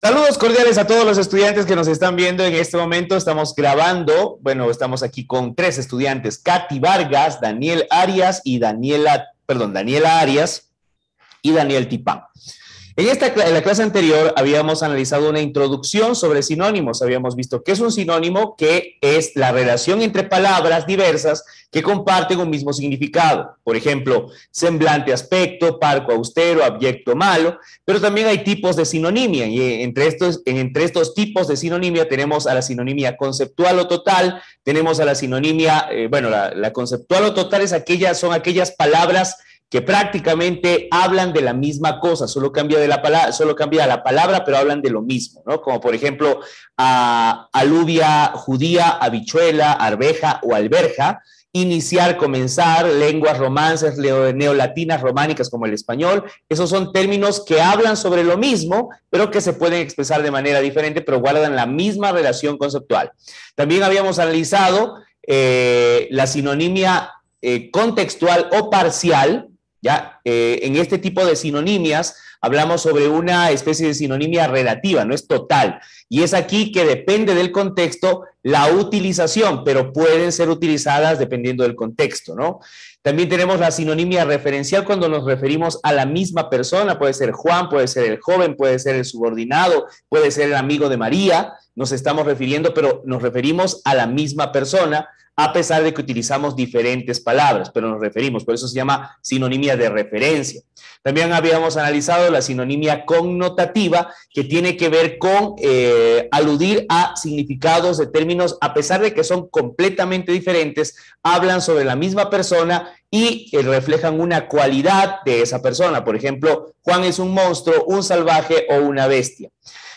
Saludos cordiales a todos los estudiantes que nos están viendo en este momento. Estamos grabando, bueno, estamos aquí con tres estudiantes, Katy Vargas, Daniel Arias y Daniela Arias y Daniel Tipán. En la clase anterior habíamos analizado una introducción sobre sinónimos. Habíamos visto qué es un sinónimo, que es la relación entre palabras diversas que comparten un mismo significado. Por ejemplo, semblante, aspecto, parco, austero, abyecto, malo. Pero también hay tipos de sinonimia y entre estos tipos de sinonimia tenemos a la sinonimia conceptual o total, tenemos a la sinonimia, la conceptual o total son aquellas palabras que prácticamente hablan de la misma cosa, solo cambia la palabra, pero hablan de lo mismo, ¿no? Como por ejemplo, alubia, judía, habichuela, arveja o alberja, iniciar, comenzar, lenguas romances, neolatinas, románicas como el español. Esos son términos que hablan sobre lo mismo, pero que se pueden expresar de manera diferente, pero guardan la misma relación conceptual. También habíamos analizado la sinonimia contextual o parcial. ¿Ya? En este tipo de sinonimias hablamos sobre una especie de sinonimia relativa, no es total. Y es aquí que depende del contexto la utilización, pero pueden ser utilizadas dependiendo del contexto, ¿no? También tenemos la sinonimia referencial cuando nos referimos a la misma persona, puede ser Juan, puede ser el joven, puede ser el subordinado, puede ser el amigo de María, nos estamos refiriendo, pero nos referimos a la misma persona, a pesar de que utilizamos diferentes palabras, pero nos referimos, por eso se llama sinonimia de referencia. También habíamos analizado la sinonimia connotativa, que tiene que ver con aludir a significados de términos, a pesar de que son completamente diferentes, hablan sobre la misma persona y reflejan una cualidad de esa persona. Por ejemplo, Juan es un monstruo, un salvaje o una bestia.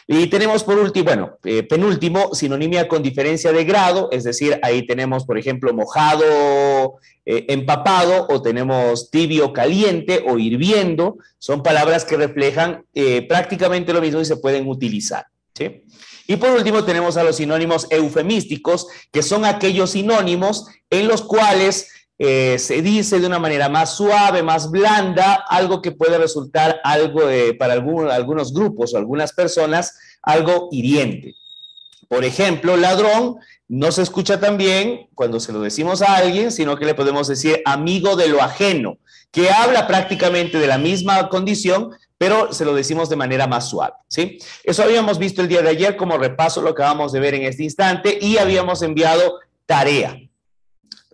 Y tenemos por último, penúltimo, sinonimia con diferencia de grado, es decir, ahí tenemos, por ejemplo, mojado, empapado, o tenemos tibio, caliente o hirviendo. Son palabras que reflejan prácticamente lo mismo y se pueden utilizar, ¿sí? Y por último tenemos a los sinónimos eufemísticos, que son aquellos sinónimos en los cuales se dice de una manera más suave, más blanda, algo que puede resultar algo para algunos grupos o algunas personas, algo hiriente. Por ejemplo, ladrón no se escucha tan bien cuando se lo decimos a alguien, sino que le podemos decir amigo de lo ajeno, que habla prácticamente de la misma condición, pero se lo decimos de manera más suave, ¿sí? Eso habíamos visto el día de ayer como repaso, lo acabamos de ver en este instante, y habíamos enviado tarea.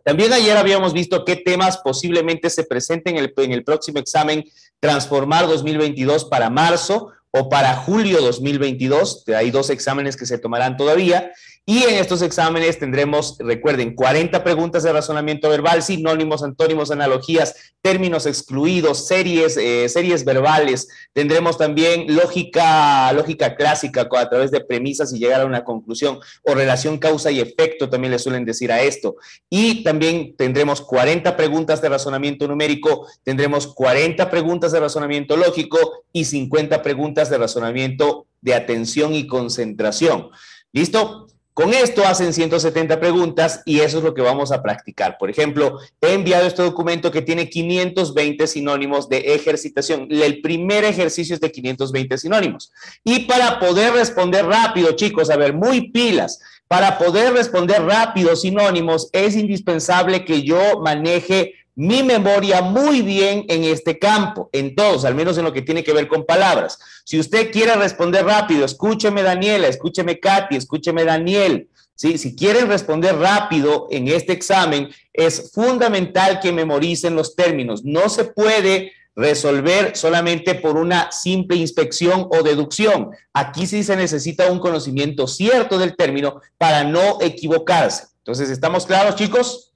También ayer habíamos visto qué temas posiblemente se presenten en el próximo examen Transformar 2022 para marzo o para julio 2022. Hay dos exámenes que se tomarán todavía. Y en estos exámenes tendremos, recuerden, 40 preguntas de razonamiento verbal, sinónimos, antónimos, analogías, términos excluidos, series verbales. Tendremos también lógica clásica a través de premisas y llegar a una conclusión, o relación causa y efecto, también le suelen decir a esto. Y también tendremos 40 preguntas de razonamiento numérico, tendremos 40 preguntas de razonamiento lógico y 50 preguntas de razonamiento de atención y concentración. ¿Listo? Con esto hacen 170 preguntas y eso es lo que vamos a practicar. Por ejemplo, he enviado este documento que tiene 520 sinónimos de ejercitación. El primer ejercicio es de 520 sinónimos. Y para poder responder rápido, chicos, a ver, muy pilas, para poder responder rápido sinónimos es indispensable que yo maneje mi memoria muy bien en este campo, en todos, al menos en lo que tiene que ver con palabras. Si usted quiere responder rápido, escúcheme Daniela, escúcheme Katy, escúcheme Daniel. ¿Sí? Si quieren responder rápido en este examen, es fundamental que memoricen los términos. No se puede resolver solamente por una simple inspección o deducción. Aquí sí se necesita un conocimiento cierto del término para no equivocarse. Entonces, ¿estamos claros, chicos?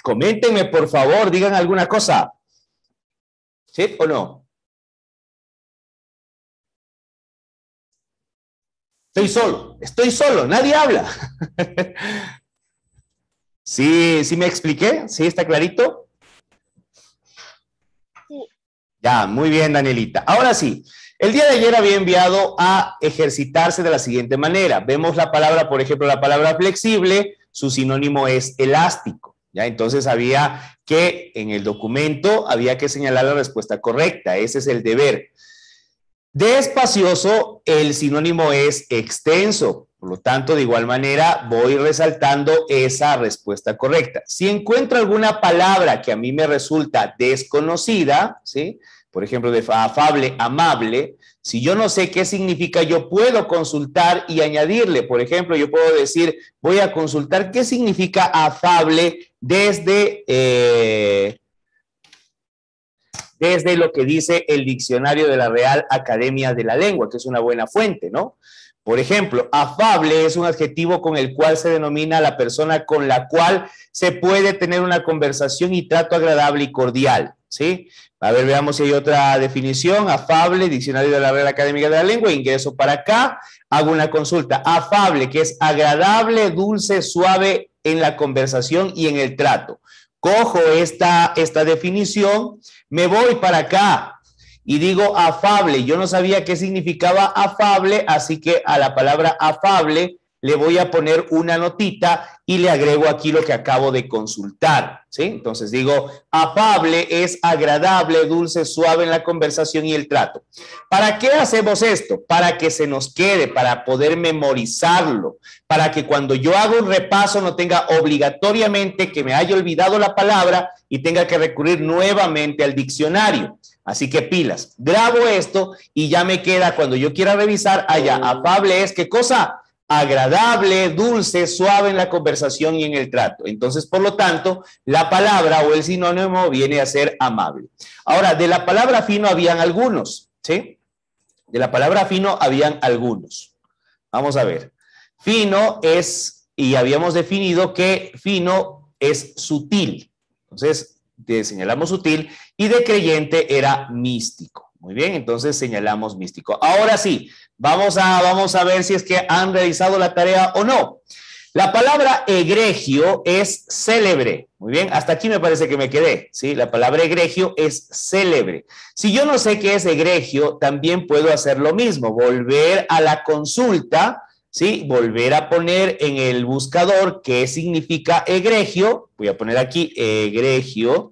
Coméntenme, por favor, digan alguna cosa. ¿Sí o no? Estoy solo, nadie habla. ¿Sí, sí me expliqué? ¿Sí está clarito? Sí. Ya, muy bien, Danielita. Ahora sí, el día de ayer había enviado a ejercitarse de la siguiente manera. Vemos la palabra, por ejemplo, la palabra flexible, su sinónimo es elástico. ¿Ya? Entonces había que, en el documento, había que señalar la respuesta correcta. Ese es el deber. De espacioso, el sinónimo es extenso. Por lo tanto, de igual manera, voy resaltando esa respuesta correcta. Si encuentro alguna palabra que a mí me resulta desconocida, ¿sí? Por ejemplo, de afable, amable, si yo no sé qué significa, yo puedo consultar y añadirle. Por ejemplo, yo puedo decir, voy a consultar qué significa afable desde lo que dice el diccionario de la Real Academia de la Lengua, que es una buena fuente, ¿no? Por ejemplo, afable es un adjetivo con el cual se denomina a la persona con la cual se puede tener una conversación y trato agradable y cordial, ¿sí? A ver, veamos si hay otra definición. Afable, diccionario de la Real Academia de la Lengua, ingreso para acá, hago una consulta. Afable, que es agradable, dulce, suave en la conversación y en el trato. Cojo esta definición, me voy para acá y digo afable. Yo no sabía qué significaba afable, así que a la palabra afable le voy a poner una notita y le agrego aquí lo que acabo de consultar, ¿sí? Entonces digo, afable es agradable, dulce, suave en la conversación y el trato. ¿Para qué hacemos esto? Para que se nos quede, para poder memorizarlo, para que cuando yo haga un repaso no tenga obligatoriamente que me haya olvidado la palabra y tenga que recurrir nuevamente al diccionario. Así que pilas, grabo esto y ya me queda cuando yo quiera revisar, allá, afable es ¿qué cosa? Agradable, dulce, suave en la conversación y en el trato. Entonces, por lo tanto, la palabra o el sinónimo viene a ser amable. Ahora, de la palabra fino habían algunos, ¿sí? De la palabra fino habían algunos. Vamos a ver. Fino es, y habíamos definido que fino es sutil. Entonces, señalamos sutil y de creyente era místico. Muy bien, entonces señalamos místico. Ahora sí, vamos a ver si es que han realizado la tarea o no. La palabra egregio es célebre. Muy bien, hasta aquí me parece que me quedé, ¿sí? La palabra egregio es célebre. Si yo no sé qué es egregio, también puedo hacer lo mismo, volver a la consulta, ¿sí? Volver a poner en el buscador qué significa egregio. Voy a poner aquí egregio,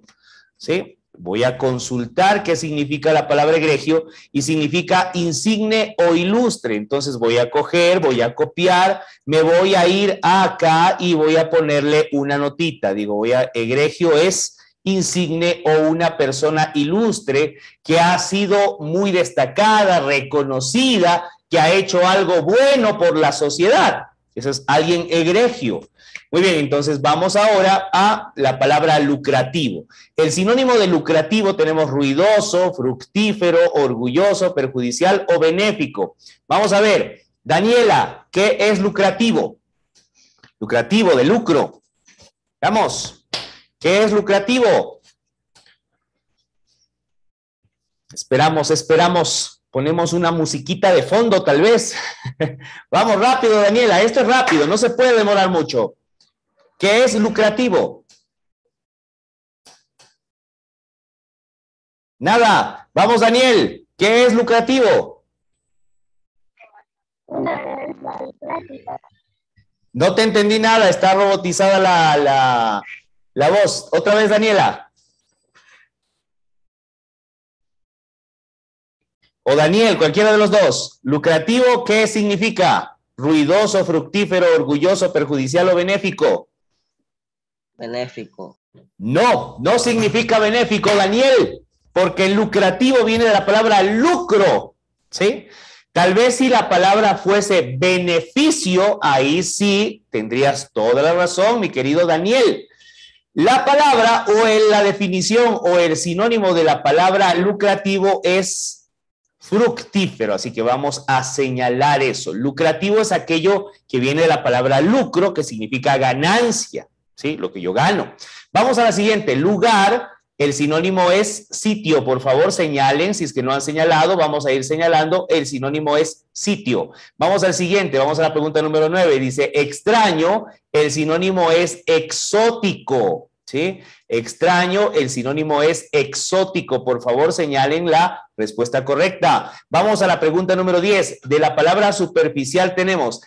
¿sí? Voy a consultar qué significa la palabra egregio y significa insigne o ilustre. Entonces voy a coger, voy a copiar, me voy a ir acá y voy a ponerle una notita. Digo, egregio es insigne o una persona ilustre que ha sido muy destacada, reconocida, que ha hecho algo bueno por la sociedad. Eso es alguien egregio. Muy bien, entonces vamos ahora a la palabra lucrativo. El sinónimo de lucrativo tenemos ruidoso, fructífero, orgulloso, perjudicial o benéfico. Vamos a ver, Daniela, ¿qué es lucrativo? Lucrativo, de lucro. Vamos, ¿qué es lucrativo? Esperamos. Ponemos una musiquita de fondo, tal vez. Vamos, rápido, Daniela, esto es rápido, no se puede demorar mucho. ¿Qué es lucrativo? Nada. Vamos, Daniel. ¿Qué es lucrativo? No te entendí nada. Está robotizada la voz. Otra vez, Daniela. O Daniel, cualquiera de los dos. Lucrativo, ¿qué significa? Ruidoso, fructífero, orgulloso, perjudicial o benéfico. Benéfico. No, no significa benéfico, Daniel, porque el lucrativo viene de la palabra lucro, ¿sí? Tal vez si la palabra fuese beneficio, ahí sí tendrías toda la razón, mi querido Daniel. La palabra o la definición o el sinónimo de la palabra lucrativo es fructífero, así que vamos a señalar eso. Lucrativo es aquello que viene de la palabra lucro, que significa ganancia, ¿sí? Lo que yo gano. Vamos a la siguiente, lugar. El sinónimo es sitio. Por favor, señalen, si es que no han señalado, vamos a ir señalando. El sinónimo es sitio. Vamos al siguiente, vamos a la pregunta número 9. Dice extraño, el sinónimo es exótico, ¿sí? Extraño, el sinónimo es exótico. Por favor, señalen la respuesta correcta. Vamos a la pregunta número 10. De la palabra superficial tenemos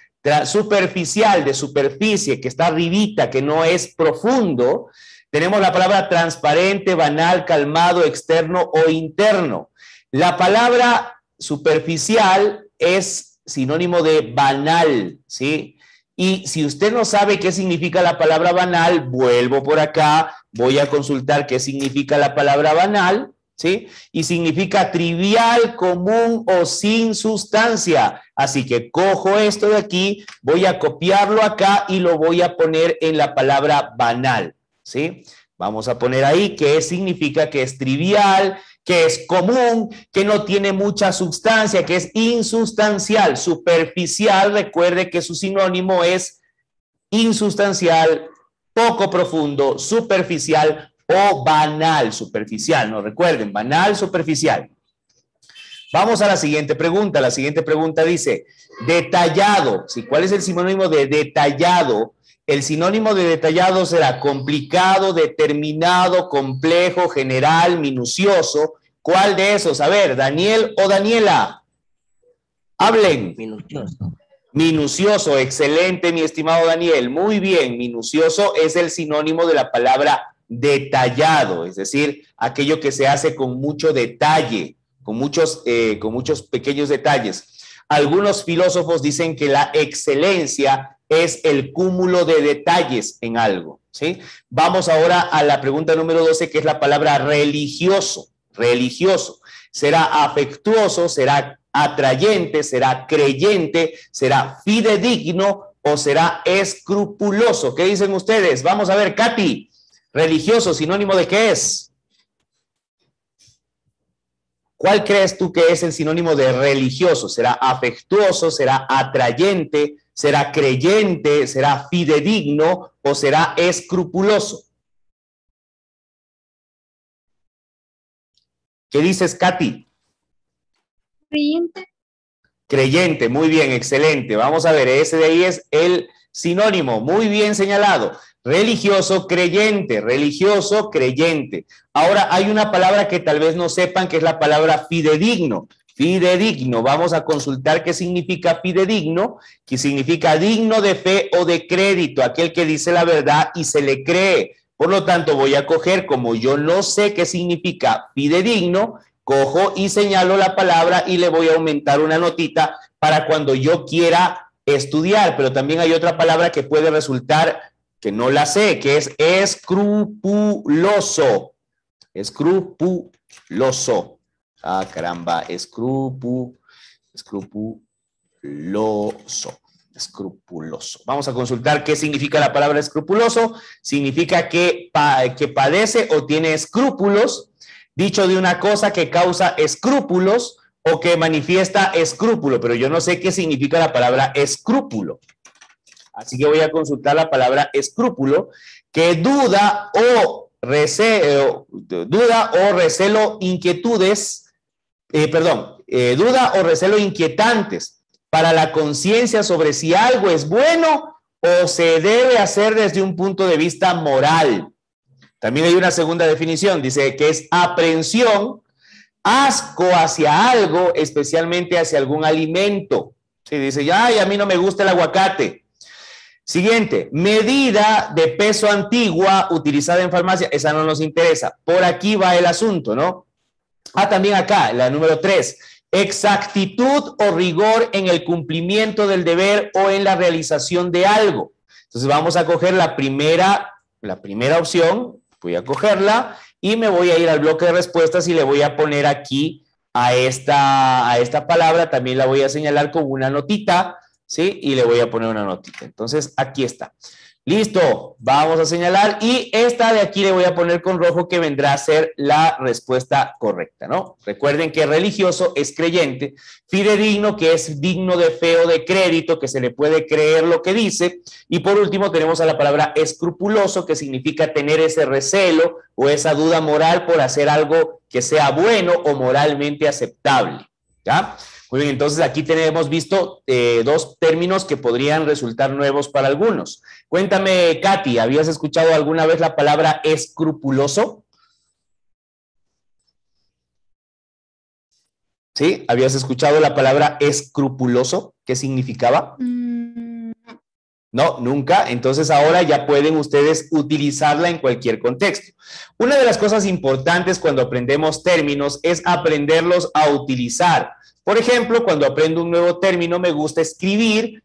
superficial, de superficie, que está arribita, que no es profundo. Tenemos la palabra transparente, banal, calmado, externo o interno. La palabra superficial es sinónimo de banal, ¿sí? Y si usted no sabe qué significa la palabra banal, vuelvo por acá, voy a consultar qué significa la palabra banal, ¿sí? Y significa trivial, común o sin sustancia. Así que cojo esto de aquí, voy a copiarlo acá y lo voy a poner en la palabra banal, ¿sí? Vamos a poner ahí qué significa que es trivial, que es común, que no tiene mucha sustancia, que es insustancial, superficial. Recuerde que su sinónimo es insustancial, poco profundo, superficial o banal. Superficial, ¿no? Recuerden, banal, superficial. Vamos a la siguiente pregunta. La siguiente pregunta dice, detallado. ¿Sí? ¿Cuál es el sinónimo de detallado? El sinónimo de detallado será complicado, determinado, complejo, general, minucioso. ¿Cuál de esos? A ver, Daniel o Daniela. Hablen. Minucioso. Minucioso, excelente, mi estimado Daniel. Muy bien, minucioso es el sinónimo de la palabra detallado, es decir, aquello que se hace con mucho detalle, con muchos pequeños detalles. Algunos filósofos dicen que la excelencia es el cúmulo de detalles en algo, ¿sí? Vamos ahora a la pregunta número 12, que es la palabra religioso. Religioso. ¿Será afectuoso? ¿Será atrayente? ¿Será creyente? ¿Será fidedigno? ¿O será escrupuloso? ¿Qué dicen ustedes? Vamos a ver, Katy. Religioso, ¿sinónimo de qué es? ¿Cuál crees tú que es el sinónimo de religioso? ¿Será afectuoso? ¿Será atrayente? ¿Será creyente? ¿Será fidedigno? ¿O será escrupuloso? ¿Qué dices, Katy? Creyente. Creyente, muy bien, excelente. Vamos a ver, ese de ahí es el sinónimo, muy bien señalado. Religioso, creyente, religioso, creyente. Ahora hay una palabra que tal vez no sepan, que es la palabra fidedigno. Fidedigno, vamos a consultar qué significa fidedigno, que significa digno de fe o de crédito, aquel que dice la verdad y se le cree. Por lo tanto, voy a coger, como yo no sé qué significa fidedigno, cojo y señalo la palabra y le voy a aumentar una notita para cuando yo quiera estudiar. Pero también hay otra palabra que puede resultar que no la sé, que es escrupuloso. Escrupuloso. Ah, caramba, escrupuloso. Escrupuloso. Vamos a consultar qué significa la palabra escrupuloso. Significa que padece o tiene escrúpulos, dicho de una cosa que causa escrúpulos o que manifiesta escrúpulo, pero yo no sé qué significa la palabra escrúpulo. Así que voy a consultar la palabra escrúpulo, que duda o recelo inquietudes, duda o recelo inquietantes para la conciencia sobre si algo es bueno o se debe hacer desde un punto de vista moral. También hay una segunda definición, dice que es aprehensión, asco hacia algo, especialmente hacia algún alimento. Sí, dice, ay, a mí no me gusta el aguacate. Siguiente, medida de peso antigua utilizada en farmacia, esa no nos interesa. Por aquí va el asunto, ¿no? Ah, también acá, la número 3, exactitud o rigor en el cumplimiento del deber o en la realización de algo. Entonces vamos a coger la primera opción, voy a cogerla y me voy a ir al bloque de respuestas y le voy a poner aquí a esta palabra, también la voy a señalar con una notita, ¿sí? Y le voy a poner una notita. Entonces, aquí está. Listo, vamos a señalar y esta de aquí le voy a poner con rojo que vendrá a ser la respuesta correcta, ¿no? Recuerden que religioso es creyente, fidedigno que es digno de fe o de crédito, que se le puede creer lo que dice, y por último tenemos a la palabra escrupuloso, que significa tener ese recelo o esa duda moral por hacer algo que sea bueno o moralmente aceptable, ¿ya? Muy bien, entonces aquí hemos visto dos términos que podrían resultar nuevos para algunos. Cuéntame, Katy, ¿habías escuchado alguna vez la palabra escrupuloso? ¿Sí? ¿Habías escuchado la palabra escrupuloso? ¿Qué significaba? No, nunca. Entonces ahora ya pueden ustedes utilizarla en cualquier contexto. Una de las cosas importantes cuando aprendemos términos es aprenderlos a utilizar. Por ejemplo, cuando aprendo un nuevo término, me gusta escribir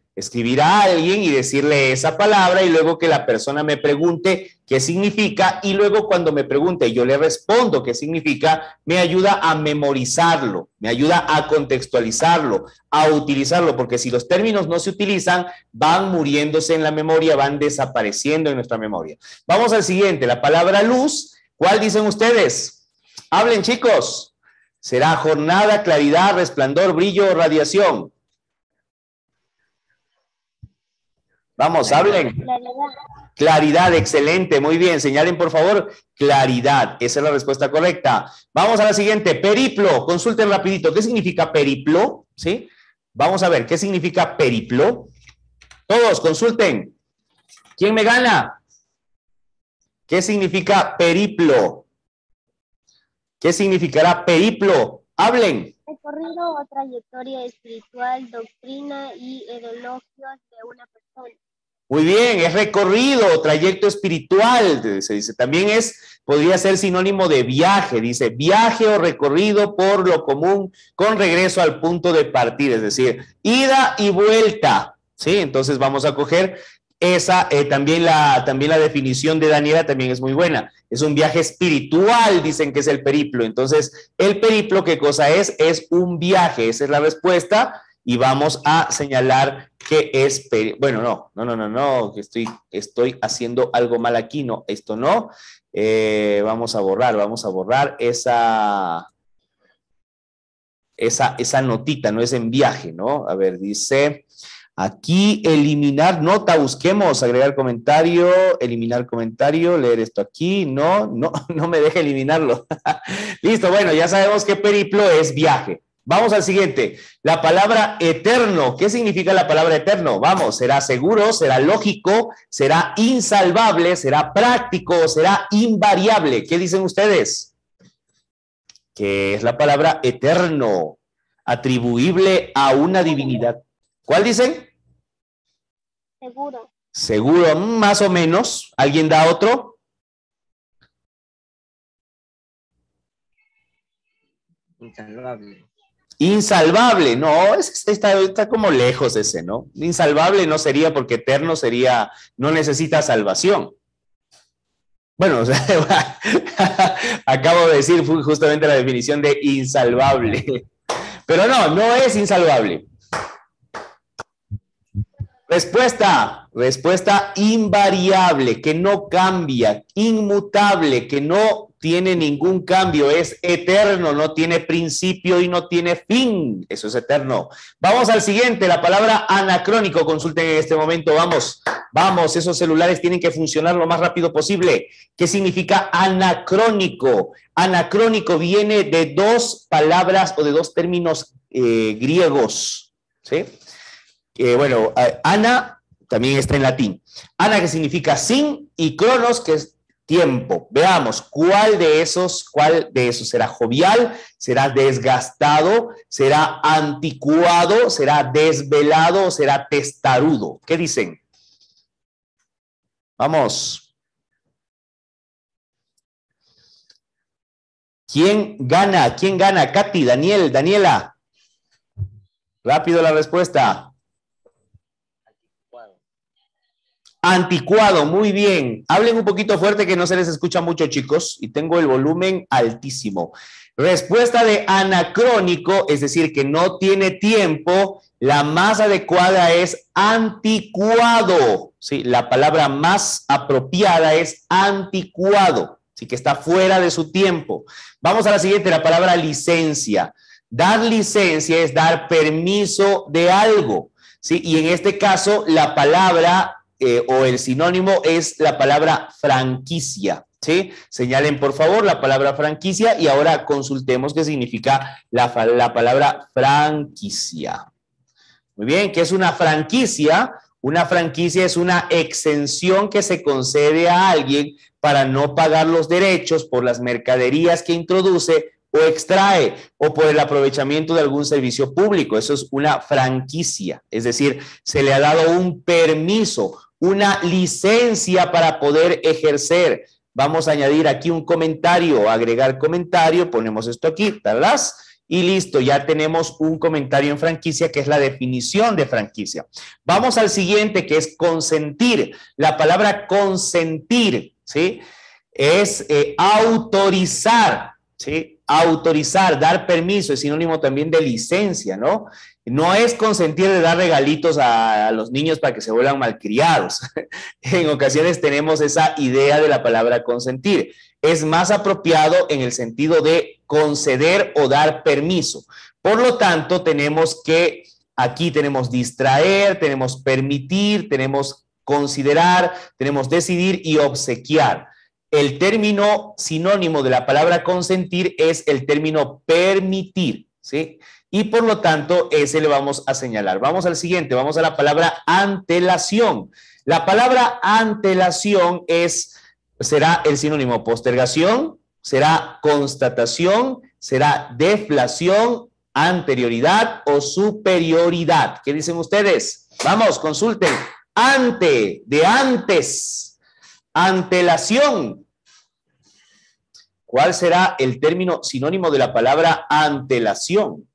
a alguien y decirle esa palabra y luego que la persona me pregunte qué significa y luego cuando me pregunte yo le respondo qué significa, me ayuda a memorizarlo, me ayuda a contextualizarlo, a utilizarlo, porque si los términos no se utilizan, van muriéndose en la memoria, van desapareciendo en nuestra memoria. Vamos al siguiente, la palabra luz. ¿Cuál dicen ustedes? Hablen, chicos. ¿Será jornada, claridad, resplandor, brillo o radiación? Vamos, hablen. Claridad. Claridad, excelente, muy bien. Señalen, por favor, claridad. Esa es la respuesta correcta. Vamos a la siguiente, periplo. Consulten rapidito. ¿Qué significa periplo? ¿Sí? Vamos a ver, ¿qué significa periplo? Todos, consulten. ¿Quién me gana? ¿Qué significa periplo? ¿Qué significará periplo? Hablen. Recorrido o trayectoria espiritual, doctrina y elogios de una persona. Muy bien, es recorrido, trayecto espiritual, se dice. También podría ser sinónimo de viaje, dice, viaje o recorrido por lo común con regreso al punto de partida, es decir, ida y vuelta, ¿sí? Entonces vamos a coger esa, también la definición de Daniela también es muy buena. Es un viaje espiritual, dicen que es el periplo. Entonces, el periplo, ¿qué cosa es? Es un viaje, esa es la respuesta. Y vamos a señalar que es, bueno, no, que estoy haciendo algo mal aquí, no, esto no. Vamos a borrar esa notita, no es en viaje, ¿no? A ver, dice, aquí eliminar nota, busquemos, agregar comentario, eliminar comentario, leer esto aquí, no me deja eliminarlo. Listo, bueno, ya sabemos que periplo es viaje. Vamos al siguiente, la palabra eterno. ¿Qué significa la palabra eterno? Vamos, ¿será seguro, será lógico, será insalvable, será práctico, será invariable? ¿Qué dicen ustedes? ¿Qué es la palabra eterno? Atribuible a una divinidad. ¿Cuál dicen? Seguro. Seguro, más o menos. ¿Alguien da otro? Insalvable. Insalvable, no, está como lejos ese, ¿no? Insalvable no sería porque eterno sería, no necesita salvación. Bueno, o sea, acabo de decir justamente la definición de insalvable. Pero no es insalvable. Respuesta invariable, que no cambia, inmutable, que no tiene ningún cambio, es eterno, no tiene principio y no tiene fin, eso es eterno. Vamos al siguiente, la palabra anacrónico, consulten en este momento, vamos, esos celulares tienen que funcionar lo más rápido posible. ¿Qué significa anacrónico? Anacrónico viene de dos palabras o de dos términos griegos, ¿sí? Bueno, ana también está en latín. Ana, que significa sin, y cronos, que es tiempo. Veamos, ¿cuál de esos será jovial? ¿Será desgastado? ¿Será anticuado? ¿Será desvelado? ¿O será testarudo? ¿Qué dicen? Vamos. ¿Quién gana? ¿Quién gana? Katy, Daniel, Daniela. Rápido la respuesta. Anticuado, muy bien. Hablen un poquito fuerte que no se les escucha mucho, chicos, y tengo el volumen altísimo. Respuesta de anacrónico, es decir, que no tiene tiempo, la más adecuada es anticuado. Sí, la palabra más apropiada es anticuado, así que está fuera de su tiempo. Vamos a la siguiente, la palabra licencia. Dar licencia es dar permiso de algo, ¿sí? Y en este caso, la palabra o el sinónimo es la palabra franquicia, ¿sí? Señalen, por favor, la palabra franquicia y ahora consultemos qué significa la palabra franquicia. Muy bien, ¿qué es una franquicia? Una franquicia es una exención que se concede a alguien para no pagar los derechos por las mercaderías que introduce o extrae o por el aprovechamiento de algún servicio público. Eso es una franquicia, es decir, se le ha dado un permiso, una licencia para poder ejercer. Vamos a añadir aquí un comentario, agregar comentario, ponemos esto aquí, ¿verdad? Y listo, ya tenemos un comentario en franquicia que es la definición de franquicia. Vamos al siguiente, que es consentir. La palabra consentir, ¿sí? Es autorizar, ¿sí? Autorizar, dar permiso, es sinónimo también de licencia, ¿no? No es consentir de dar regalitos a los niños para que se vuelvan malcriados. En ocasiones tenemos esa idea de la palabra consentir. Es más apropiado en el sentido de conceder o dar permiso. Por lo tanto, tenemos que, aquí tenemos distraer, tenemos permitir, tenemos considerar, tenemos decidir y obsequiar. El término sinónimo de la palabra consentir es el término permitir, ¿sí? Y por lo tanto, ese le vamos a señalar. Vamos al siguiente, vamos a la palabra antelación. La palabra antelación será el sinónimo postergación, será constatación, será deflación, anterioridad o superioridad. ¿Qué dicen ustedes? Vamos, consulten. Ante, de antes. Antelación. ¿Cuál será el término sinónimo de la palabra antelación?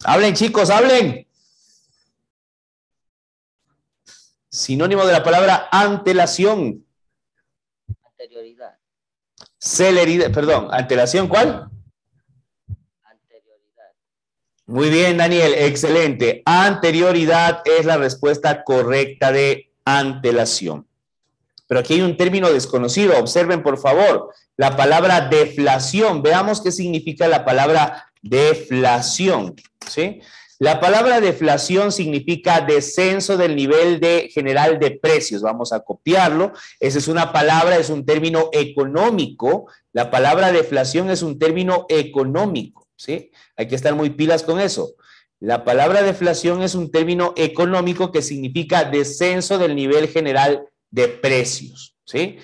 Hablen, chicos, hablen. Sinónimo de la palabra antelación. Anterioridad. Celeridad, perdón, antelación, ¿cuál? Anterioridad. Muy bien, Daniel, excelente. Anterioridad es la respuesta correcta de antelación. Pero aquí hay un término desconocido. Observen, por favor, la palabra deflación. Veamos qué significa la palabra deflación, ¿sí? La palabra deflación significa descenso del nivel general de precios. Vamos a copiarlo. Esa es una palabra, es un término económico. La palabra deflación es un término económico, ¿sí? Hay que estar muy pilas con eso. La palabra deflación es un término económico que significa descenso del nivel general de precios, ¿sí?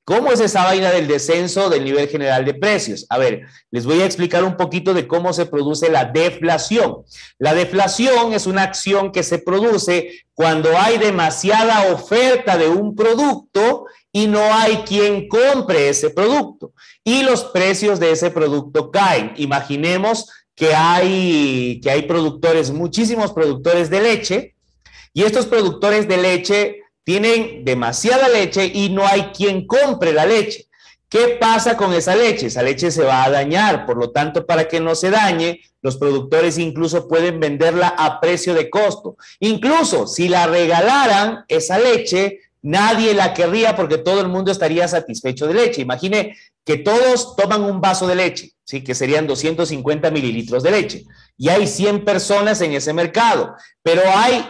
¿Cómo es esa vaina del descenso del nivel general de precios? A ver, les voy a explicar un poquito de cómo se produce la deflación. La deflación es una acción que se produce cuando hay demasiada oferta de un producto y no hay quien compre ese producto y los precios de ese producto caen. Imaginemos que hay productores, muchísimos productores de leche, y estos productores de leche tienen demasiada leche y no hay quien compre la leche. ¿Qué pasa con esa leche? Esa leche se va a dañar, por lo tanto, para que no se dañe, los productores incluso pueden venderla a precio de costo. Incluso si la regalaran esa leche, nadie la querría porque todo el mundo estaría satisfecho de leche. Imagine que todos toman un vaso de leche, ¿sí? Que serían 250 mililitros de leche, y hay 100 personas en ese mercado, pero hay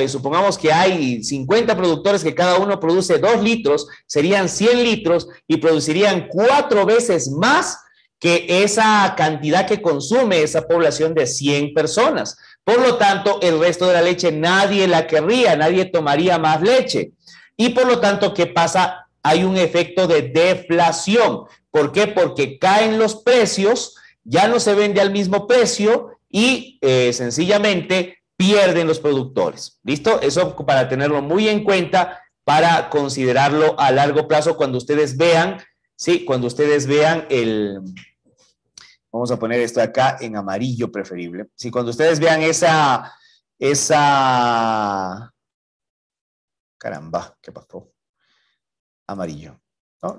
supongamos que hay 50 productores que cada uno produce 2 litros, serían 100 litros y producirían 4 veces más que esa cantidad que consume esa población de 100 personas. Por lo tanto, el resto de la leche nadie la querría, nadie tomaría más leche. Y por lo tanto, ¿qué pasa? Hay un efecto de deflación. ¿Por qué? Porque caen los precios, ya no se vende al mismo precio y sencillamente pierden los productores. ¿Listo? Eso para tenerlo muy en cuenta, para considerarlo a largo plazo cuando ustedes vean, ¿sí? Cuando ustedes vean vamos a poner esto acá en amarillo preferible. Sí, cuando ustedes vean caramba, ¿qué pasó? Amarillo.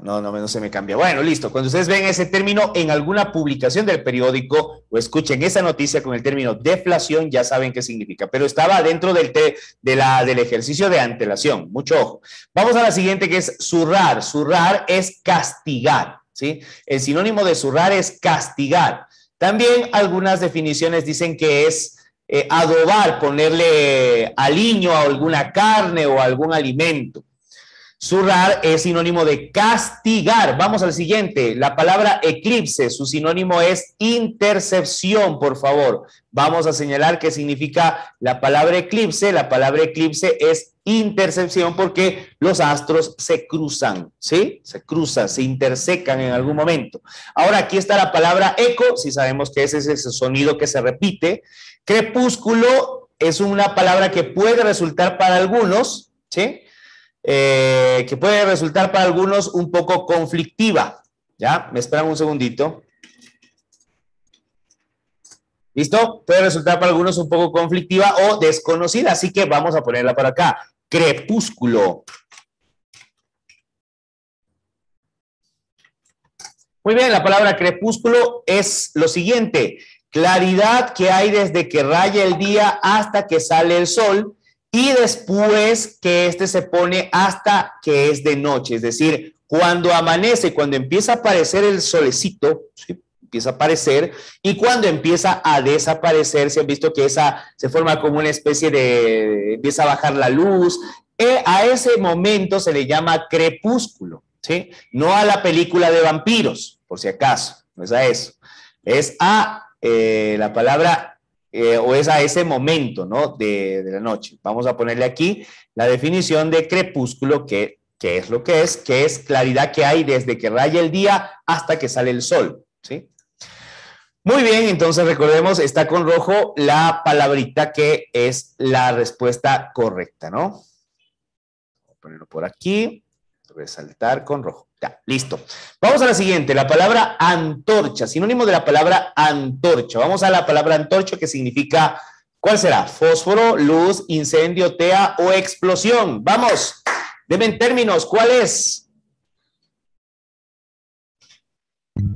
No se me cambia. Bueno, listo. Cuando ustedes ven ese término en alguna publicación del periódico o escuchen esa noticia con el término deflación, ya saben qué significa. Pero estaba dentro del ejercicio de antelación. Mucho ojo. Vamos a la siguiente, que es zurrar. Zurrar es castigar, ¿sí? El sinónimo de zurrar es castigar. También algunas definiciones dicen que es adobar, ponerle aliño a alguna carne o a algún alimento. Zurrar es sinónimo de castigar. Vamos al siguiente. La palabra eclipse, su sinónimo es intercepción, por favor. Vamos a señalar qué significa la palabra eclipse. La palabra eclipse es intercepción porque los astros se cruzan, ¿sí? Se cruzan, se intersecan en algún momento. Ahora aquí está la palabra eco, si sabemos que ese es ese sonido que se repite. Crepúsculo es una palabra que puede resultar para algunos, ¿sí? que puede resultar para algunos un poco conflictiva. ¿Ya? Me esperan un segundito. ¿Listo? Puede resultar para algunos un poco conflictiva o desconocida, así que vamos a ponerla por acá. Crepúsculo. Muy bien, la palabra crepúsculo es lo siguiente: claridad que hay desde que raya el día hasta que sale el sol y después que este se pone hasta que es de noche, es decir, cuando amanece, cuando empieza a aparecer el solecito, ¿sí? Empieza a aparecer y cuando empieza a desaparecer, se han visto que esa se forma como una especie de, empieza a bajar la luz, a ese momento se le llama crepúsculo, ¿sí? No a la película de vampiros, por si acaso, no es a eso, es a la palabra o es a ese momento, ¿no? De la noche. Vamos a ponerle aquí la definición de crepúsculo, que es lo que es claridad que hay desde que raya el día hasta que sale el sol, ¿sí? Muy bien, entonces recordemos, está con rojo la palabrita que es la respuesta correcta, ¿no? Voy a ponerlo por aquí, resaltar con rojo. Ya, listo. Vamos a la siguiente, la palabra antorcha, sinónimo de la palabra antorcha. Vamos a la palabra antorcha que significa, ¿cuál será? Fósforo, luz, incendio, tea o explosión. Vamos, denme en términos, ¿cuál es?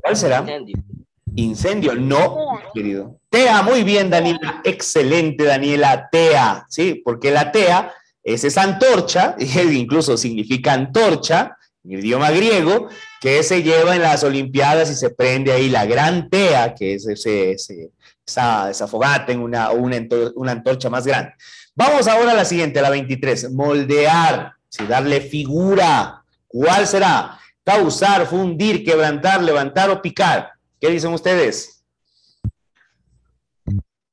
¿Cuál será? Incendio. Incendio, no, querido. Tea, muy bien, Daniela. Excelente, Daniela. Tea, ¿sí? Porque la tea es esa antorcha, incluso significa antorcha, en el idioma griego, que se lleva en las Olimpiadas y se prende ahí la gran tea, que es esa fogata en una antorcha más grande. Vamos ahora a la siguiente, a la 23. Moldear, ¿sí? Darle figura. ¿Cuál será? Causar, fundir, quebrantar, levantar o picar. ¿Qué dicen ustedes?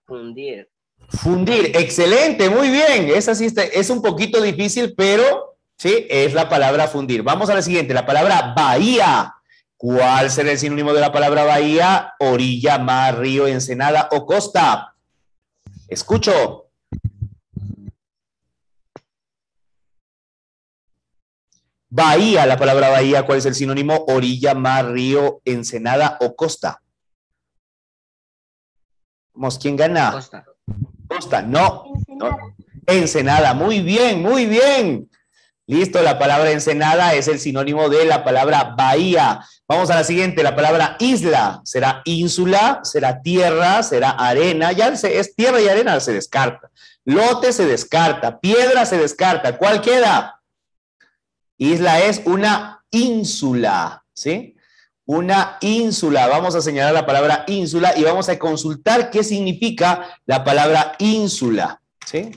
Fundir. Fundir, excelente, muy bien. Esa sí es un poquito difícil, pero sí, es la palabra fundir. Vamos a la siguiente, la palabra bahía. ¿Cuál será el sinónimo de la palabra bahía? Orilla, mar, río, ensenada o costa. Escucho. Bahía, la palabra bahía, ¿cuál es el sinónimo? Orilla, mar, río, ensenada o costa. Vamos, ¿quién gana? Costa. Costa, no. Ensenada. No. Ensenada, muy bien, muy bien. Listo, la palabra ensenada es el sinónimo de la palabra bahía. Vamos a la siguiente, la palabra isla. ¿Será ínsula? ¿Será tierra? ¿Será arena? Ya es tierra y arena, se descarta. Lote se descarta, piedra se descarta. ¿Cuál queda? Isla es una ínsula, ¿sí? Una ínsula. Vamos a señalar la palabra ínsula y vamos a consultar qué significa la palabra ínsula, ¿sí?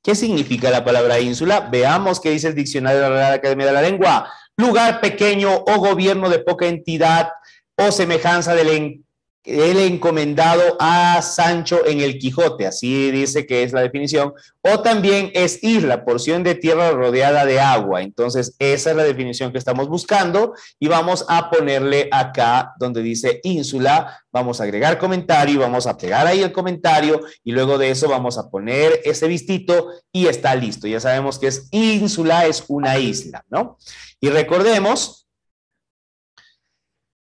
¿Qué significa la palabra ínsula? Veamos qué dice el diccionario de la Real Academia de la Lengua. Lugar pequeño o gobierno de poca entidad o semejanza del encomendado a Sancho en el Quijote, así dice que es la definición, o también es isla, porción de tierra rodeada de agua. Entonces esa es la definición que estamos buscando y vamos a ponerle acá donde dice ínsula, vamos a agregar comentario, vamos a pegar ahí el comentario y luego de eso vamos a poner ese vistito y está listo. Ya sabemos que es ínsula, es una isla, ¿no? Y recordemos.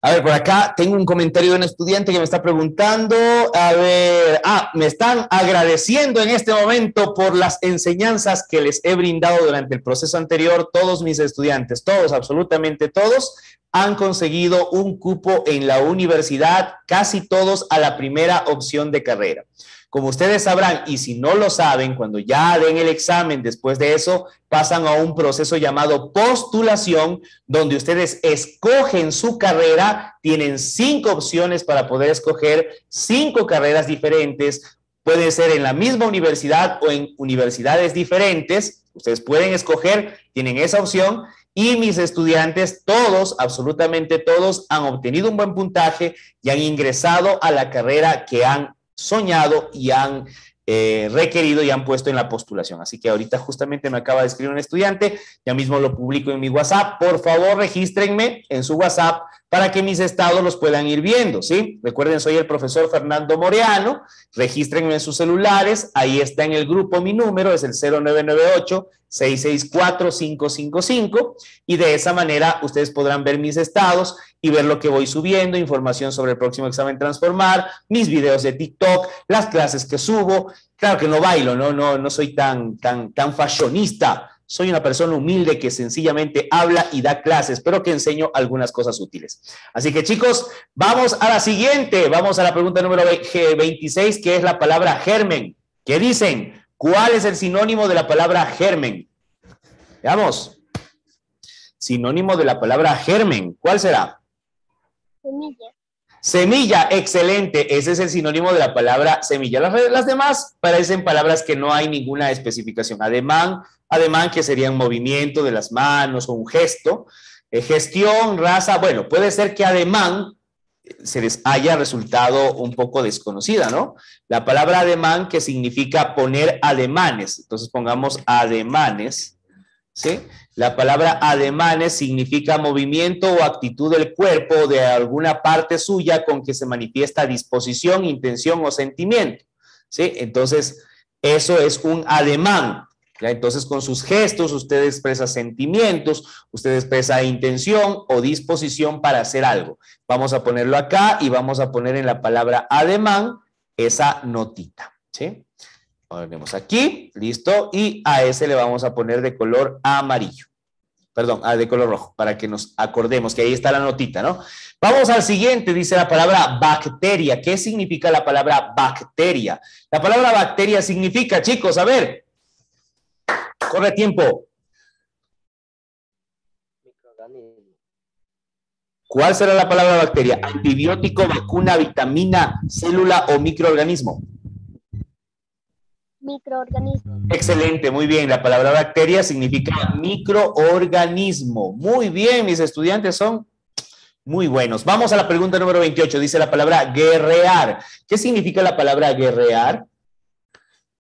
A ver, por acá tengo un comentario de un estudiante que me está preguntando, a ver, me están agradeciendo en este momento por las enseñanzas que les he brindado durante el proceso anterior. Todos mis estudiantes, todos, absolutamente todos, han conseguido un cupo en la universidad, casi todos a la primera opción de carrera. Como ustedes sabrán, y si no lo saben, cuando ya den el examen, después de eso, pasan a un proceso llamado postulación, donde ustedes escogen su carrera, tienen 5 opciones para poder escoger 5 carreras diferentes, puede ser en la misma universidad o en universidades diferentes, ustedes pueden escoger, tienen esa opción, y mis estudiantes, todos, absolutamente todos, han obtenido un buen puntaje y han ingresado a la carrera que han soñado y han requerido y han puesto en la postulación. Así que ahorita justamente me acaba de escribir un estudiante, ya mismo lo publico en mi WhatsApp. Por favor, regístrenme en su WhatsApp para que mis estados los puedan ir viendo, ¿sí? Recuerden, soy el profesor Fernando Moreano, regístrenme en sus celulares, ahí está en el grupo mi número, es el 0998-664-555, y de esa manera ustedes podrán ver mis estados y ver lo que voy subiendo, información sobre el próximo examen Transformar, mis videos de TikTok, las clases que subo. Claro que no bailo, no soy tan fashionista. Soy una persona humilde que sencillamente habla y da clases, pero que enseño algunas cosas útiles. Así que, chicos, vamos a la siguiente. Vamos a la pregunta número 26, que es la palabra germen. ¿Qué dicen? ¿Cuál es el sinónimo de la palabra germen? Veamos. Sinónimo de la palabra germen. ¿Cuál será? Semilla. Semilla, excelente. Ese es el sinónimo de la palabra semilla. Las demás parecen palabras que no hay ninguna especificación. Ademán, que sería un movimiento de las manos o un gesto. Gestión, raza, bueno, puede ser que ademán se les haya resultado un poco desconocida, ¿no? La palabra ademán, que significa poner ademanes. Entonces pongamos ademanes, ¿sí? La palabra ademanes significa movimiento o actitud del cuerpo o de alguna parte suya con que se manifiesta disposición, intención o sentimiento, ¿sí? Entonces, eso es un ademán, ¿ya? Entonces, con sus gestos, usted expresa sentimientos, usted expresa intención o disposición para hacer algo. Vamos a ponerlo acá y vamos a poner en la palabra ademán esa notita, ¿sí? Ponemos aquí, listo, y a ese le vamos a poner de color amarillo. Perdón, de color rojo, para que nos acordemos que ahí está la notita, ¿no? Vamos al siguiente, dice la palabra bacteria. ¿Qué significa la palabra bacteria? La palabra bacteria significa, chicos, a ver, corre tiempo. Microorganismo. ¿Cuál será la palabra bacteria? Antibiótico, vacuna, vitamina, célula o microorganismo. Microorganismo. Excelente, muy bien. La palabra bacteria significa microorganismo. Muy bien, mis estudiantes son muy buenos. Vamos a la pregunta número 28. Dice la palabra guerrear. ¿Qué significa la palabra guerrear?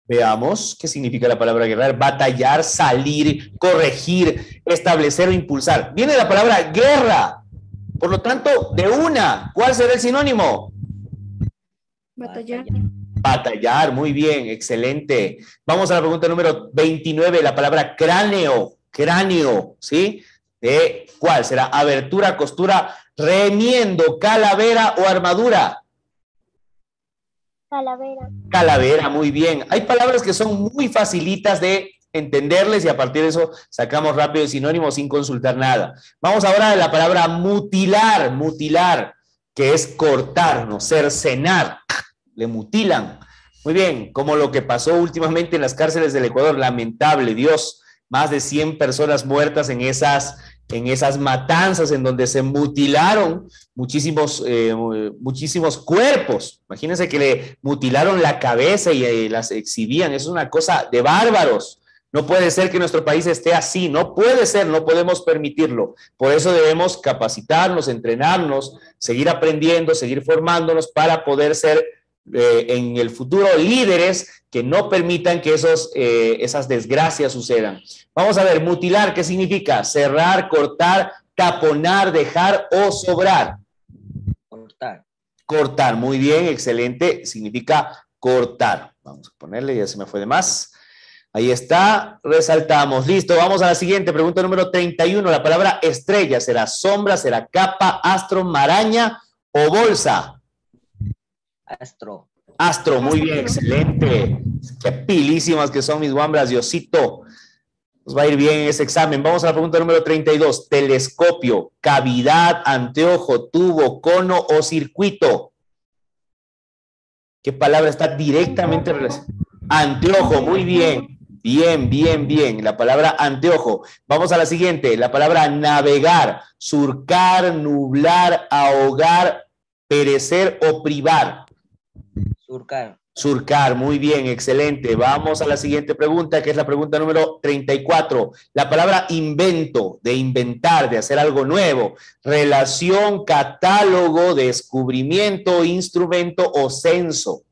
Veamos qué significa la palabra guerrear. Batallar, salir, corregir, establecer o impulsar. Viene la palabra guerra. Por lo tanto, de una, ¿cuál será el sinónimo? Batallar. Batallar, muy bien, excelente. Vamos a la pregunta número 29, la palabra cráneo, ¿sí? ¿De cuál será? Abertura, costura, remiendo, calavera o armadura. Calavera. Calavera, muy bien. Hay palabras que son muy facilitas de entenderles y a partir de eso sacamos rápido el sinónimo sin consultar nada. Vamos ahora a la palabra mutilar, que es cortar, no cercenar. Le mutilan. Muy bien, como lo que pasó últimamente en las cárceles del Ecuador, lamentable, Dios, más de 100 personas muertas en esas matanzas en donde se mutilaron muchísimos cuerpos. Imagínense que le mutilaron la cabeza y las exhibían. Eso es una cosa de bárbaros. No puede ser que nuestro país esté así, no puede ser, no podemos permitirlo. Por eso debemos capacitarnos, entrenarnos, seguir aprendiendo, seguir formándonos para poder ser en el futuro líderes que no permitan que esas desgracias sucedan. Vamos a ver, mutilar, ¿qué significa? Cerrar, cortar, taponar, dejar o sobrar. Cortar. Cortar, muy bien, excelente, significa cortar. Vamos a ponerle, ya se me fue de más. Ahí está, resaltamos. Listo, vamos a la siguiente, pregunta número 31. La palabra estrella, ¿será sombra, será capa, astro, maraña o bolsa? Astro. Astro, muy bien, excelente. Qué pilísimas que son mis guambras, Diosito. Nos va a ir bien en ese examen. Vamos a la pregunta número 32. Telescopio, cavidad, anteojo, tubo, cono o circuito. ¿Qué palabra está directamente relacionada? Anteojo, muy bien. Bien. La palabra anteojo. Vamos a la siguiente. La palabra navegar, surcar, nublar, ahogar, perecer o privar. Surcar. Surcar, muy bien, excelente. Vamos a la siguiente pregunta, que es la pregunta número 34. La palabra invento, de inventar, de hacer algo nuevo. Relación, catálogo, descubrimiento, instrumento o censo.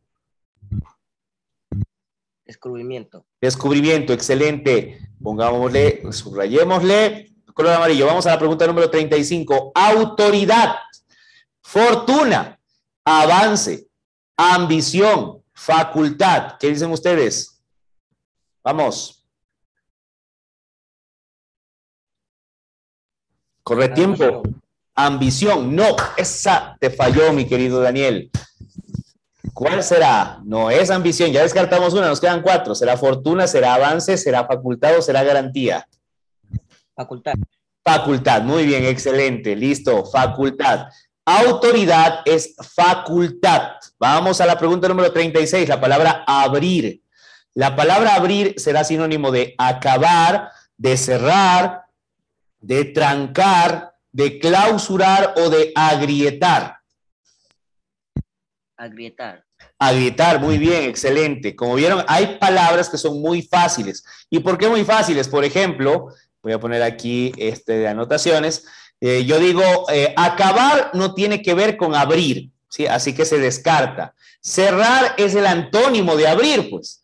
Descubrimiento. Descubrimiento, excelente. Pongámosle, subrayémosle, color amarillo. Vamos a la pregunta número 35. Autoridad, fortuna, avance, ambición, facultad. ¿Qué dicen ustedes? Vamos. Corre tiempo. Ambición. No, esa te falló, mi querido Daniel. ¿Cuál será? No es ambición, ya descartamos una, nos quedan 4. ¿Será fortuna, será avance, será facultad o será garantía? Facultad. Facultad, muy bien, excelente, listo, facultad. Autoridad es facultad. Vamos a la pregunta número 36, la palabra abrir. La palabra abrir será sinónimo de acabar, de cerrar, de trancar, de clausurar o de agrietar. Agrietar. Agrietar, muy bien, excelente. Como vieron, hay palabras que son muy fáciles. ¿Y por qué muy fáciles? Por ejemplo, voy a poner aquí de anotaciones. Yo digo, acabar no tiene que ver con abrir, ¿sí? Así que se descarta. Cerrar es el antónimo de abrir, pues.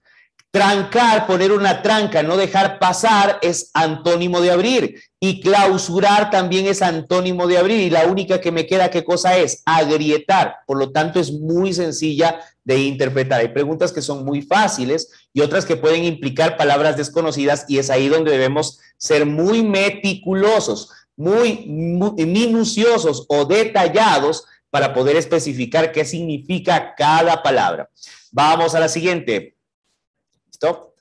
Trancar, poner una tranca, no dejar pasar es antónimo de abrir. Y clausurar también es antónimo de abrir. Y la única que me queda, ¿qué cosa es? Agrietar. Por lo tanto, es muy sencilla de interpretar. Hay preguntas que son muy fáciles y otras que pueden implicar palabras desconocidas y es ahí donde debemos ser muy meticulosos, muy minuciosos o detallados para poder especificar qué significa cada palabra. Vamos a la siguiente. ¿Listo?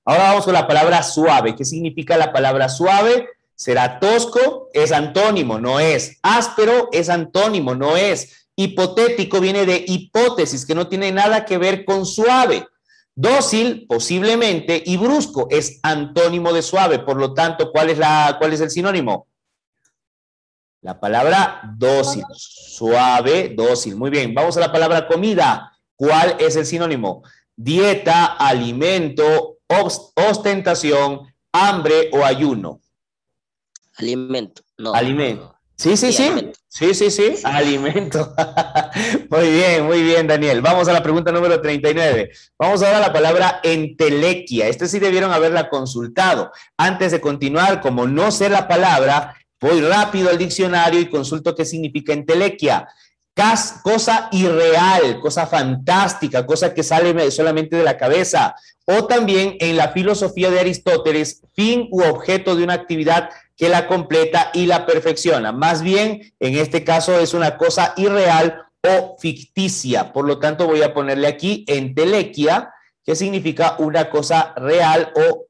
Ahora vamos con la palabra suave. ¿Qué significa la palabra suave? Será tosco, es antónimo, no es. Áspero es antónimo, no es. Hipotético viene de hipótesis, que no tiene nada que ver con suave. Dócil, posiblemente, y brusco es antónimo de suave. Por lo tanto, ¿cuál es el sinónimo? La palabra dócil. Suave, dócil. Muy bien. Vamos a la palabra comida. ¿Cuál es el sinónimo? Dieta, alimento, ostentación, hambre o ayuno. Alimento. No. Alimento. Sí, sí, sí. Alimento. Sí. Alimento. Muy bien, Daniel. Vamos a la pregunta número 39. Vamos ahora a la palabra entelequia. Sí debieron haberla consultado. Antes de continuar, como no sé la palabra, voy rápido al diccionario y consulto qué significa entelequia. Cosa irreal, cosa fantástica, cosa que sale solamente de la cabeza. O también en la filosofía de Aristóteles, fin u objeto de una actividad que la completa y la perfecciona. Más bien, en este caso es una cosa irreal o ficticia. Por lo tanto, voy a ponerle aquí entelequia, que significa una cosa real o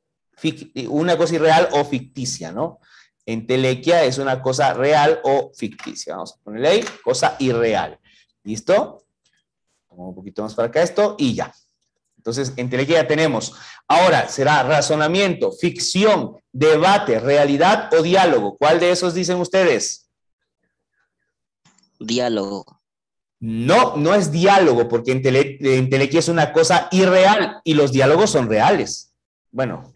una cosa irreal o ficticia, ¿no? Entelequia es una cosa real o ficticia. Vamos a ponerle ahí, cosa irreal. ¿Listo? Vamos un poquito más para acá esto y ya. Entonces, entelequia ya tenemos. Ahora, será razonamiento, ficción, debate, realidad o diálogo. ¿Cuál de esos dicen ustedes? Diálogo. No, no es diálogo, porque entelequia es una cosa irreal y los diálogos son reales. Bueno.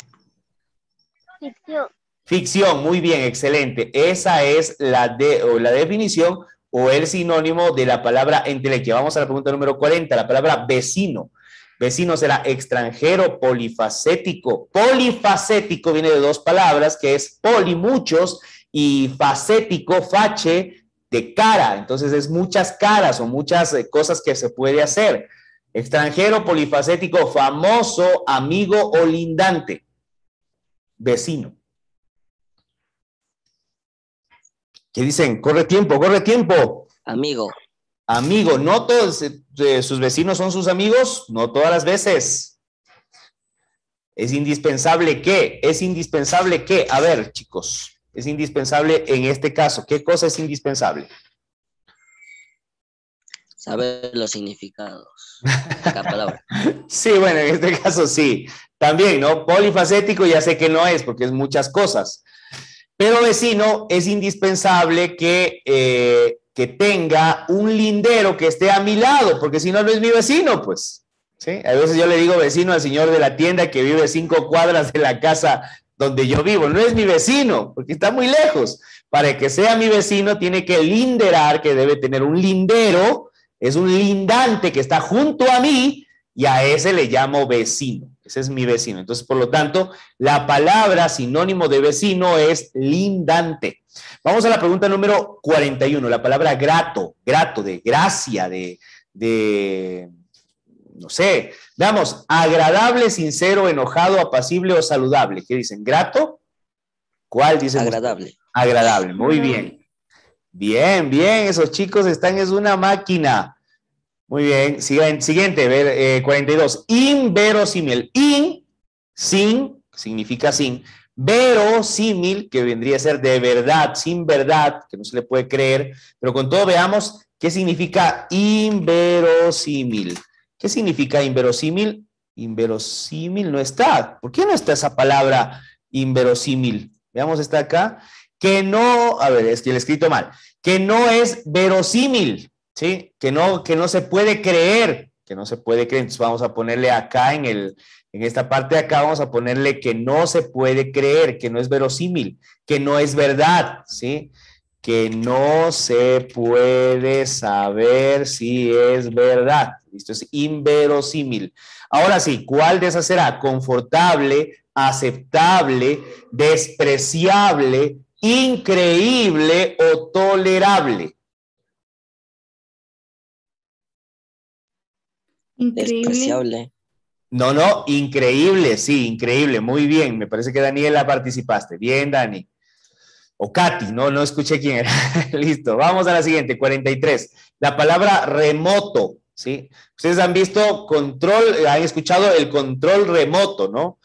Ficción. Ficción, muy bien, excelente. Esa es la definición o el sinónimo de la palabra entelequia. Vamos a la pregunta número 40, la palabra vecino. Vecino será extranjero, polifacético. Polifacético viene de dos palabras, que es poli, muchos, y facético, fache, de cara. Entonces es muchas caras o muchas cosas que se puede hacer. Extranjero, polifacético, famoso, amigo o lindante. Vecino. ¿Qué dicen? Corre tiempo, corre tiempo. Amigo. Amigo, no todos sus vecinos son sus amigos, no todas las veces. Es indispensable que, a ver, chicos, es indispensable en este caso. ¿Qué cosa es indispensable? Saber los significados de cada palabra. Sí, bueno, en este caso sí. También, ¿no? Polifacético ya sé que no es, porque es muchas cosas. Pero vecino es indispensable que tenga un lindero que esté a mi lado, porque si no, no es mi vecino, pues. ¿Sí? A veces yo le digo vecino al señor de la tienda que vive 5 cuadras de la casa donde yo vivo. No es mi vecino, porque está muy lejos. Para que sea mi vecino, tiene que linderar, que debe tener un lindero. Es un lindante que está junto a mí y a ese le llamo vecino. Ese es mi vecino. Entonces, por lo tanto, la palabra sinónimo de vecino es lindante. Vamos a la pregunta número 41. La palabra grato, grato, de gracia, no sé. Veamos, agradable, sincero, enojado, apacible o saludable. ¿Qué dicen? ¿Grato? ¿Cuál dicen? Agradable. Agradable, muy bien. Bien, bien, esos chicos están, es una máquina. Muy bien, siguiente, 42. Inverosímil. Sin, significa sin. Verosímil, que vendría a ser de verdad, sin verdad, que no se le puede creer. Pero con todo veamos qué significa inverosímil. ¿Qué significa inverosímil? Inverosímil no está. ¿Por qué no está esa palabra inverosímil? Veamos, está acá. Que no, a ver, es que lo he escrito mal. Que no es verosímil. ¿Sí? Que no se puede creer, que no se puede creer. Entonces vamos a ponerle acá en esta parte de acá, vamos a ponerle que no se puede creer, que no es verosímil, que no es verdad, ¿sí? Que no se puede saber si es verdad. Esto es inverosímil. Ahora sí, ¿cuál de esas será? Confortable, aceptable, despreciable, increíble o tolerable. Increíble. Despreciable. No, increíble, sí, increíble, muy bien. Me parece que Daniela participaste. Bien, Dani. O Katy, no escuché quién era. Listo, vamos a la siguiente, 43. La palabra remoto, ¿sí? Ustedes han visto control, han escuchado el control remoto, ¿no?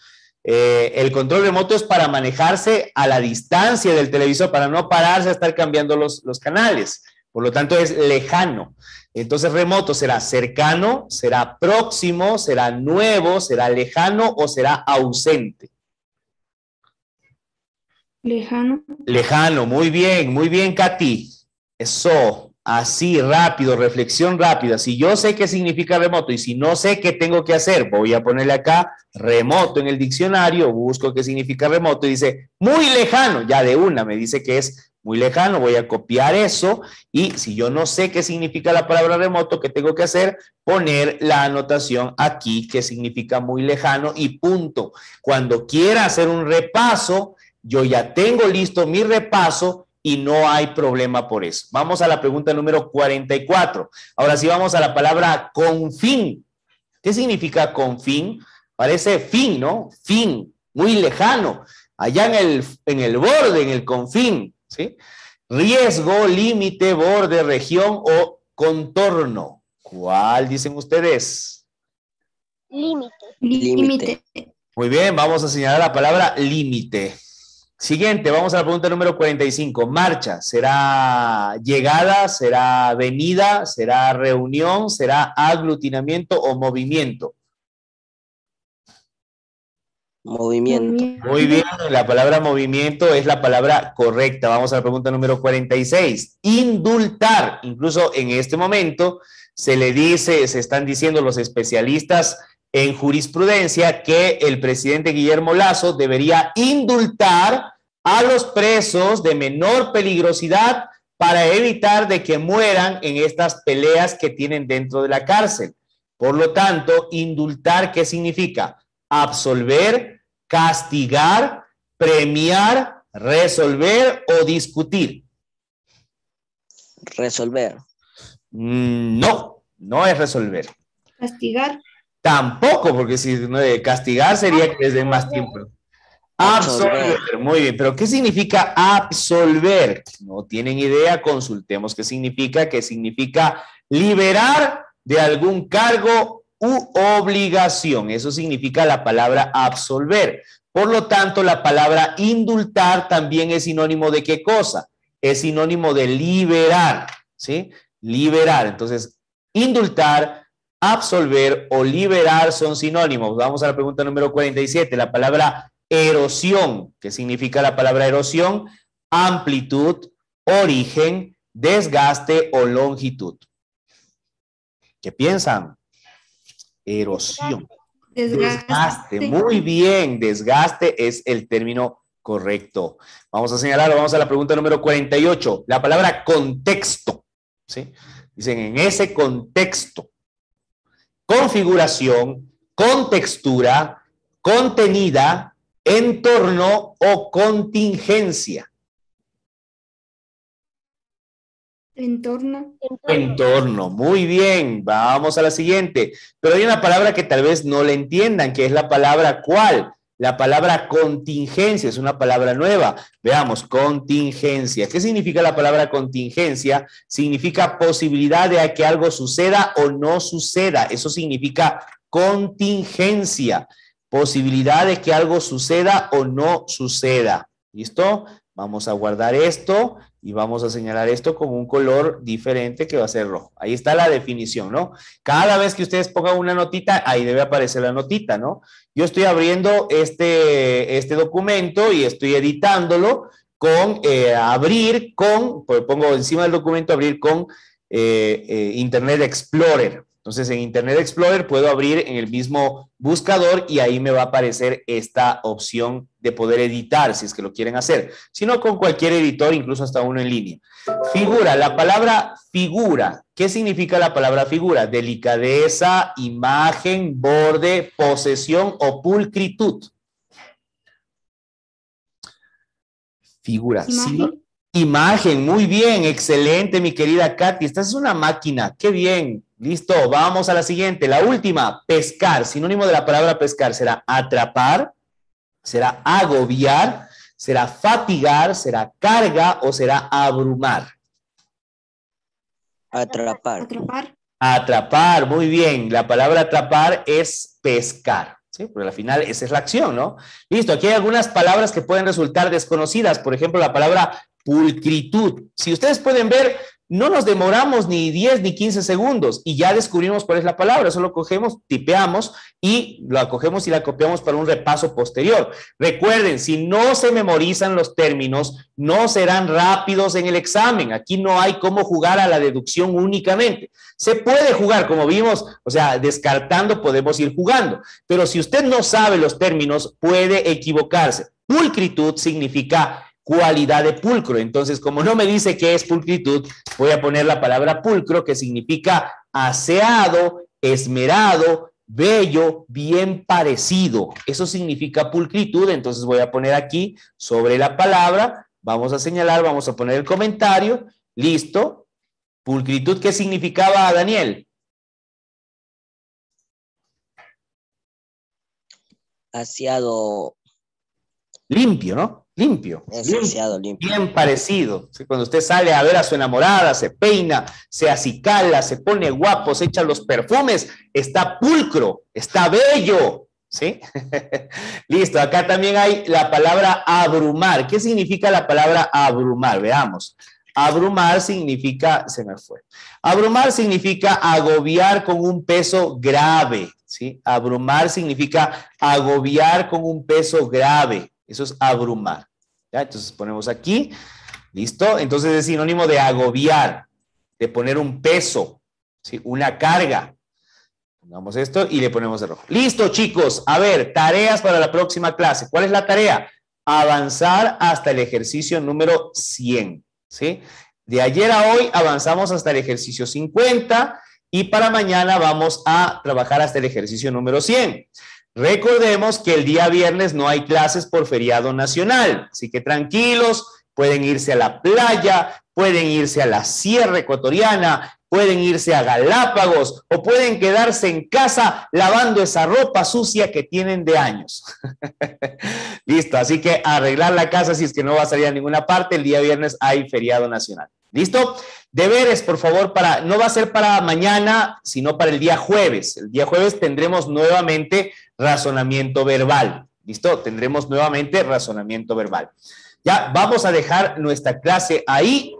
El control remoto es para manejarse a la distancia del televisor, para no pararse a estar cambiando los canales. Por lo tanto, es lejano. Entonces, remoto será cercano, será próximo, será nuevo, será lejano o será ausente. Lejano. Lejano, muy bien, Katy. Eso, así, rápido, reflexión rápida. Si yo sé qué significa remoto y si no sé qué tengo que hacer, voy a ponerle acá remoto en el diccionario, busco qué significa remoto y dice muy lejano, ya de una me dice que es muy lejano, voy a copiar eso y si yo no sé qué significa la palabra remoto, ¿qué tengo que hacer? Poner la anotación aquí que significa muy lejano y punto. Cuando quiera hacer un repaso, yo ya tengo listo mi repaso y no hay problema por eso. Vamos a la pregunta número 44. Ahora sí vamos a la palabra confín. ¿Qué significa confín? Parece fin, ¿no? Fin, muy lejano, allá en el borde, en el confín, ¿sí? Riesgo, límite, borde, región o contorno. ¿Cuál dicen ustedes? Límite. Límite. Muy bien, vamos a señalar la palabra límite. Siguiente, vamos a la pregunta número 45. Marcha, ¿será llegada, será venida, será reunión, será aglutinamiento o movimiento? Movimiento. Muy bien, la palabra movimiento es la palabra correcta. Vamos a la pregunta número 46. Indultar, incluso en este momento se le dice, se están diciendo los especialistas en jurisprudencia que el presidente Guillermo Lasso debería indultar a los presos de menor peligrosidad para evitar de que mueran en estas peleas que tienen dentro de la cárcel. Por lo tanto, indultar, ¿qué significa? Absolver, castigar, premiar, resolver o discutir. Resolver. No es resolver. Castigar. Tampoco, porque si castigar sería que les den más tiempo. Absolver, muy bien. Pero ¿qué significa absolver? No tienen idea, consultemos qué significa. ¿Qué significa liberar de algún cargo u obligación? Eso significa la palabra absolver. Por lo tanto, la palabra indultar también es sinónimo de ¿qué cosa? Es sinónimo de liberar, ¿sí? Liberar. Entonces, indultar, absolver o liberar son sinónimos. Vamos a la pregunta número 47. La palabra erosión. ¿Qué significa la palabra erosión? Amplitud, origen, desgaste o longitud. ¿Qué piensan? Erosión. Desgaste. Muy bien. Desgaste es el término correcto. Vamos a señalarlo. Vamos a la pregunta número 48. La palabra contexto. ¿Sí? Dicen en ese contexto. configuración, contextura, contenida, entorno o contingencia. Entorno. Entorno, muy bien, vamos a la siguiente. Pero hay una palabra que tal vez no le entiendan, que es la palabra ¿cuál? La palabra contingencia, es una palabra nueva. Veamos, contingencia. ¿Qué significa la palabra contingencia? Significa posibilidad de que algo suceda o no suceda. Eso significa contingencia. Posibilidad de que algo suceda o no suceda. ¿Listo? Vamos a guardar esto y vamos a señalar esto con un color diferente que va a ser rojo. Ahí está la definición, ¿no? Cada vez que ustedes pongan una notita, ahí debe aparecer la notita, ¿no? Yo estoy abriendo este documento y estoy editándolo con abrir con, pues pongo encima del documento abrir con Internet Explorer. Entonces en Internet Explorer puedo abrir en el mismo buscador y ahí me va a aparecer esta opción de poder editar si es que lo quieren hacer. Si no, con cualquier editor, incluso hasta uno en línea. Figura, la palabra figura. ¿Qué significa la palabra figura? Delicadeza, imagen, borde, posesión o pulcritud. Figura. Imagen. Imagen, muy bien, excelente, mi querida Katy. Esta es una máquina, qué bien. Listo, vamos a la siguiente, la última, pescar. Sinónimo de la palabra pescar será atrapar, será agobiar, será fatigar, será carga o será abrumar. Atrapar. Atrapar. Atrapar, muy bien. La palabra atrapar es pescar. ¿Sí? Porque al final esa es la acción, ¿no? Listo, aquí hay algunas palabras que pueden resultar desconocidas. Por ejemplo, la palabra pulcritud. Si ustedes pueden ver, no nos demoramos ni 10 ni 15 segundos y ya descubrimos cuál es la palabra. Solo cogemos, tipeamos y la cogemos y la copiamos para un repaso posterior. Recuerden, si no se memorizan los términos, no serán rápidos en el examen. Aquí no hay cómo jugar a la deducción únicamente. Se puede jugar, como vimos, o sea, descartando podemos ir jugando. Pero si usted no sabe los términos, puede equivocarse. Pulcritud significa cualidad de pulcro. Entonces, como no me dice qué es pulcritud, voy a poner la palabra pulcro, que significa aseado, esmerado, bello, bien parecido. Eso significa pulcritud. Entonces voy a poner aquí sobre la palabra, vamos a señalar, vamos a poner el comentario. Listo. Pulcritud, ¿qué significaba, Daniel? Aseado. Limpio, ¿no? Limpio. Aseado, limpio. Bien parecido. ¿Sí? Cuando usted sale a ver a su enamorada, se peina, se acicala, se pone guapo, se echa los perfumes, está pulcro, está bello. ¿Sí? Listo. Acá también hay la palabra abrumar. ¿Qué significa la palabra abrumar? Veamos. Abrumar significa, se me fue. Abrumar significa agobiar con un peso grave. ¿Sí? Abrumar significa agobiar con un peso grave. Eso es abrumar. ¿Ya? Entonces ponemos aquí. ¿Listo? Entonces es sinónimo de agobiar, de poner un peso, ¿sí? Una carga. Pongamos esto y le ponemos el rojo. Listo, chicos. A ver, tareas para la próxima clase. ¿Cuál es la tarea? Avanzar hasta el ejercicio número 100. ¿Sí? De ayer a hoy avanzamos hasta el ejercicio 50 y para mañana vamos a trabajar hasta el ejercicio número 100. Recordemos que el día viernes no hay clases por feriado nacional, así que tranquilos, pueden irse a la playa, pueden irse a la Sierra Ecuatoriana, pueden irse a Galápagos o pueden quedarse en casa lavando esa ropa sucia que tienen de años. Listo, así que arreglar la casa si es que no va a salir a ninguna parte, el día viernes hay feriado nacional. ¿Listo? Deberes, por favor, no va a ser para mañana, sino para el día jueves. El día jueves tendremos nuevamente razonamiento verbal. ¿Listo? Tendremos nuevamente razonamiento verbal. Ya, vamos a dejar nuestra clase ahí.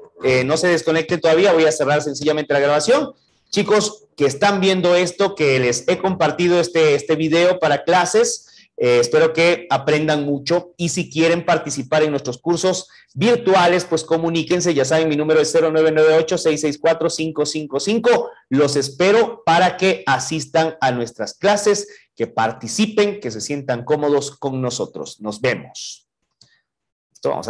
No se desconecten todavía, voy a cerrar sencillamente la grabación. Chicos que están viendo esto, que les he compartido este video para clases, espero que aprendan mucho y si quieren participar en nuestros cursos virtuales, pues comuníquense, ya saben, mi número es 0998-664-555. Los espero para que asistan a nuestras clases, que participen, que se sientan cómodos con nosotros. Nos vemos. Esto vamos a